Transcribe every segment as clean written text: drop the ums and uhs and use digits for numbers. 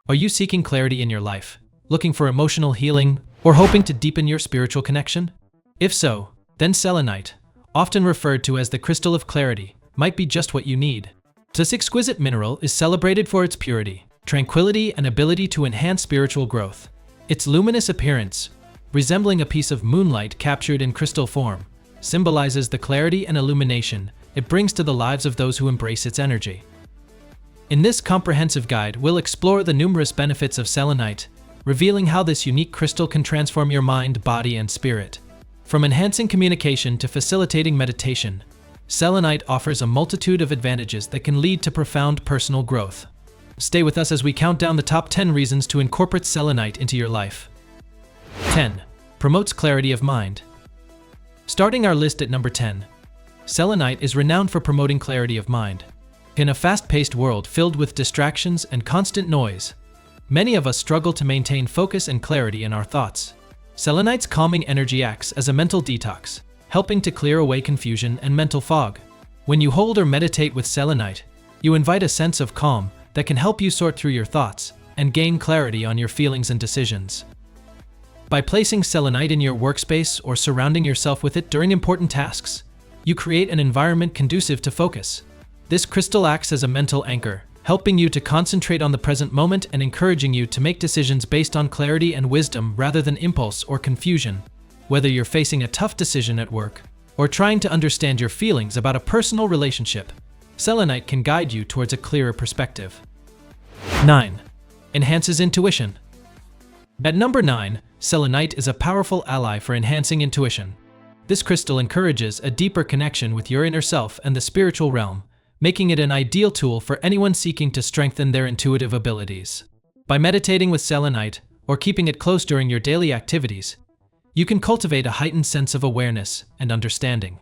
Are you seeking clarity in your life, looking for emotional healing, or hoping to deepen your spiritual connection? If so, then selenite, often referred to as the crystal of clarity, might be just what you need. This exquisite mineral is celebrated for its purity, tranquility, and ability to enhance spiritual growth. Its luminous appearance, resembling a piece of moonlight captured in crystal form, symbolizes the clarity and illumination it brings to the lives of those who embrace its energy. In this comprehensive guide, we'll explore the numerous benefits of selenite, revealing how this unique crystal can transform your mind, body, and spirit. From enhancing communication to facilitating meditation, selenite offers a multitude of advantages that can lead to profound personal growth. Stay with us as we count down the top 10 reasons to incorporate selenite into your life. 10. Promotes clarity of mind. Starting our list at number 10, selenite is renowned for promoting clarity of mind. In a fast-paced world filled with distractions and constant noise, many of us struggle to maintain focus and clarity in our thoughts. Selenite's calming energy acts as a mental detox, helping to clear away confusion and mental fog. When you hold or meditate with selenite, you invite a sense of calm that can help you sort through your thoughts and gain clarity on your feelings and decisions. By placing selenite in your workspace or surrounding yourself with it during important tasks, you create an environment conducive to focus. This crystal acts as a mental anchor, helping you to concentrate on the present moment and encouraging you to make decisions based on clarity and wisdom rather than impulse or confusion. Whether you're facing a tough decision at work or trying to understand your feelings about a personal relationship, selenite can guide you towards a clearer perspective. 9. Enhances intuition. At number 9, selenite is a powerful ally for enhancing intuition. This crystal encourages a deeper connection with your inner self and the spiritual realm, making it an ideal tool for anyone seeking to strengthen their intuitive abilities. By meditating with selenite or keeping it close during your daily activities, you can cultivate a heightened sense of awareness and understanding.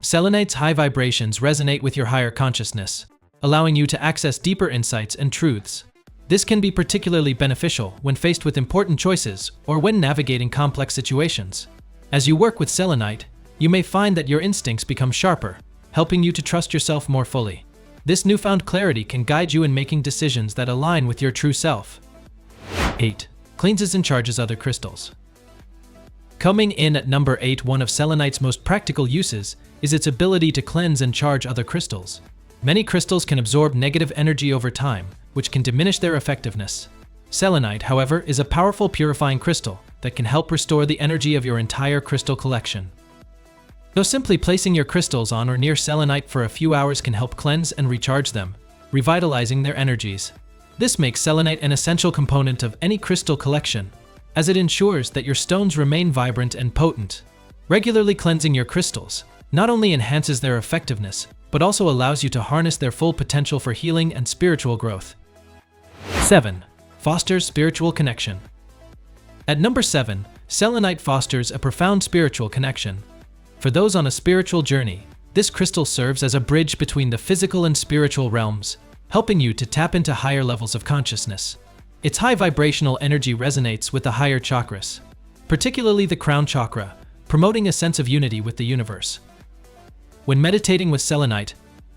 Selenite's high vibrations resonate with your higher consciousness, allowing you to access deeper insights and truths. This can be particularly beneficial when faced with important choices or when navigating complex situations. As you work with selenite, you may find that your instincts become sharper, helping you to trust yourself more fully. This newfound clarity can guide you in making decisions that align with your true self. 8. Cleanses and charges other crystals. Coming in at number 8, one of selenite's most practical uses is its ability to cleanse and charge other crystals. Many crystals can absorb negative energy over time, which can diminish their effectiveness. Selenite, however, is a powerful purifying crystal that can help restore the energy of your entire crystal collection. Though simply placing your crystals on or near selenite for a few hours can help cleanse and recharge them, revitalizing their energies. This makes selenite an essential component of any crystal collection, as it ensures that your stones remain vibrant and potent. Regularly cleansing your crystals not only enhances their effectiveness, but also allows you to harness their full potential for healing and spiritual growth. 7. Fosters spiritual connection. At number 7, selenite fosters a profound spiritual connection. For those on a spiritual journey, this crystal serves as a bridge between the physical and spiritual realms, helping you to tap into higher levels of consciousness. Its high vibrational energy resonates with the higher chakras, particularly the crown chakra, promoting a sense of unity with the universe. When meditating with selenite,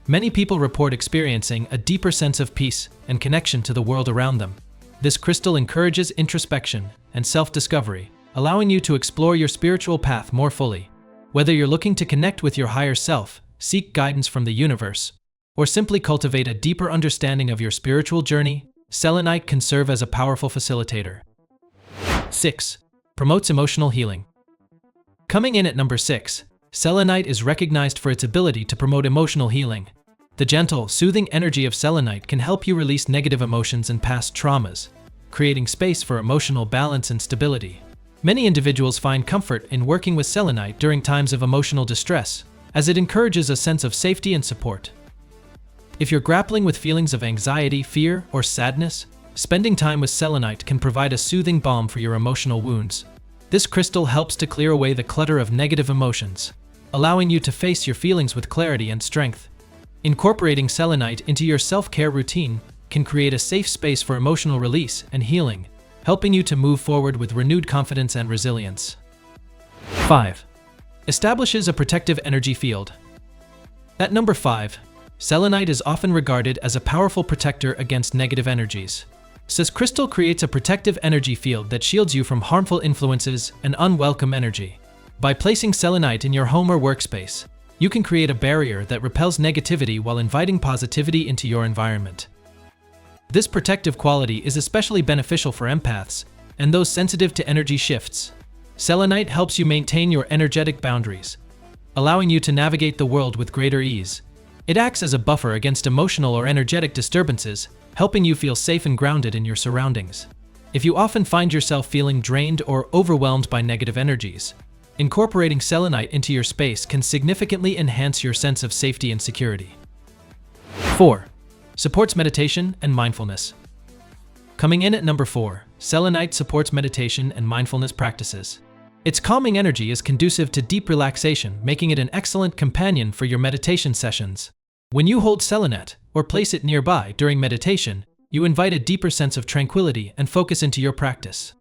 many people report experiencing a deeper sense of peace and connection to the world around them. This crystal encourages introspection and self-discovery, allowing you to explore your spiritual path more fully. Whether you're looking to connect with your higher self, seek guidance from the universe, or simply cultivate a deeper understanding of your spiritual journey, selenite can serve as a powerful facilitator. 6. Promotes emotional healing. Coming in at number 6, selenite is recognized for its ability to promote emotional healing. The gentle, soothing energy of selenite can help you release negative emotions and past traumas, creating space for emotional balance and stability. Many individuals find comfort in working with selenite during times of emotional distress, as it encourages a sense of safety and support. If you're grappling with feelings of anxiety, fear, or sadness, spending time with selenite can provide a soothing balm for your emotional wounds. This crystal helps to clear away the clutter of negative emotions, allowing you to face your feelings with clarity and strength. Incorporating selenite into your self-care routine can create a safe space for emotional release and healing, helping you to move forward with renewed confidence and resilience. 5. Establishes a protective energy field. At number 5, selenite is often regarded as a powerful protector against negative energies. This crystal creates a protective energy field that shields you from harmful influences and unwelcome energy. By placing selenite in your home or workspace, you can create a barrier that repels negativity while inviting positivity into your environment. This protective quality is especially beneficial for empaths and those sensitive to energy shifts. Selenite helps you maintain your energetic boundaries, allowing you to navigate the world with greater ease. It acts as a buffer against emotional or energetic disturbances, helping you feel safe and grounded in your surroundings. If you often find yourself feeling drained or overwhelmed by negative energies, incorporating selenite into your space can significantly enhance your sense of safety and security. 4. Supports meditation and mindfulness. Coming in at number 4, selenite supports meditation and mindfulness practices. Its calming energy is conducive to deep relaxation, making it an excellent companion for your meditation sessions. When you hold selenite or place it nearby during meditation, you invite a deeper sense of tranquility and focus into your practice.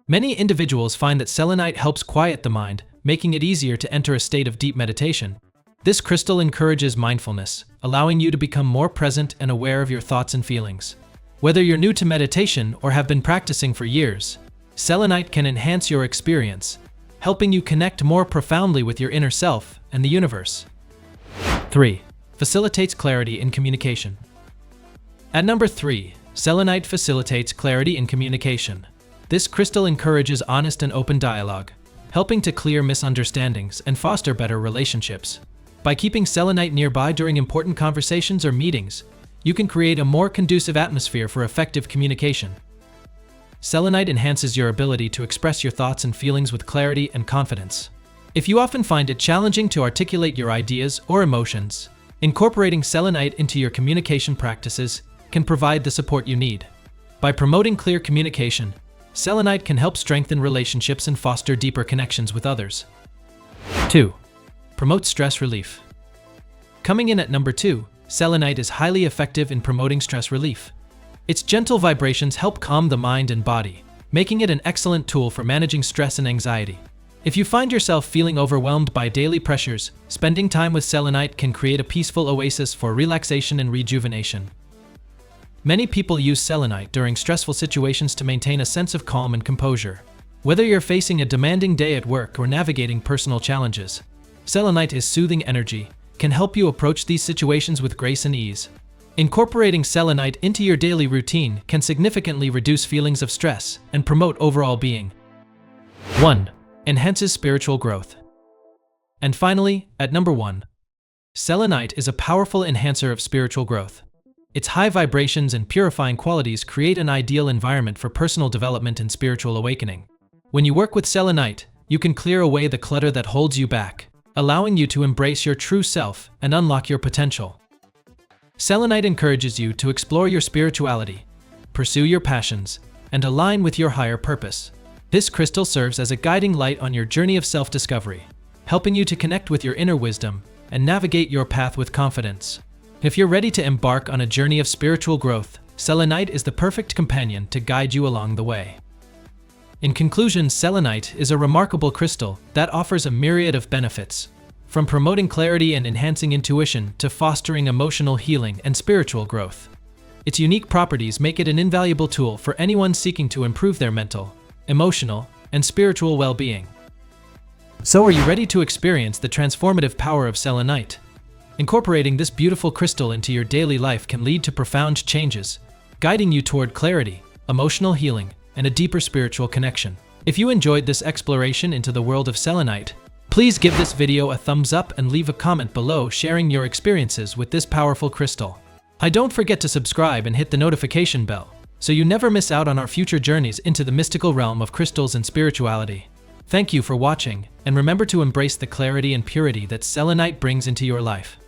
Many individuals find that selenite helps quiet the mind, making it easier to enter a state of deep meditation. This crystal encourages mindfulness, allowing you to become more present and aware of your thoughts and feelings. Whether you're new to meditation or have been practicing for years, selenite can enhance your experience, helping you connect more profoundly with your inner self and the universe. 3. Facilitates clarity in communication. At number 3, selenite facilitates clarity in communication. This crystal encourages honest and open dialogue, helping to clear misunderstandings and foster better relationships. By keeping selenite nearby during important conversations or meetings, you can create a more conducive atmosphere for effective communication. Selenite enhances your ability to express your thoughts and feelings with clarity and confidence. If you often find it challenging to articulate your ideas or emotions, incorporating selenite into your communication practices can provide the support you need. By promoting clear communication, selenite can help strengthen relationships and foster deeper connections with others. 2. Promotes stress relief. Coming in at number 2, selenite is highly effective in promoting stress relief. Its gentle vibrations help calm the mind and body, making it an excellent tool for managing stress and anxiety. If you find yourself feeling overwhelmed by daily pressures, spending time with selenite can create a peaceful oasis for relaxation and rejuvenation. Many people use selenite during stressful situations to maintain a sense of calm and composure. Whether you're facing a demanding day at work or navigating personal challenges, selenite's soothing energy can help you approach these situations with grace and ease. Incorporating selenite into your daily routine can significantly reduce feelings of stress and promote overall being. 1. Enhances spiritual growth. And finally, at number 1, selenite is a powerful enhancer of spiritual growth. Its high vibrations and purifying qualities create an ideal environment for personal development and spiritual awakening. When you work with selenite, you can clear away the clutter that holds you back, allowing you to embrace your true self and unlock your potential. Selenite encourages you to explore your spirituality, pursue your passions, and align with your higher purpose. This crystal serves as a guiding light on your journey of self-discovery, helping you to connect with your inner wisdom and navigate your path with confidence. If you're ready to embark on a journey of spiritual growth, selenite is the perfect companion to guide you along the way. In conclusion, selenite is a remarkable crystal that offers a myriad of benefits, from promoting clarity and enhancing intuition to fostering emotional healing and spiritual growth. Its unique properties make it an invaluable tool for anyone seeking to improve their mental, emotional, and spiritual well-being. So, are you ready to experience the transformative power of selenite? Incorporating this beautiful crystal into your daily life can lead to profound changes, guiding you toward clarity, emotional healing, and a deeper spiritual connection. If you enjoyed this exploration into the world of selenite, please give this video a thumbs up and leave a comment below sharing your experiences with this powerful crystal. Don't forget to subscribe and hit the notification bell, so you never miss out on our future journeys into the mystical realm of crystals and spirituality. Thank you for watching, and remember to embrace the clarity and purity that selenite brings into your life.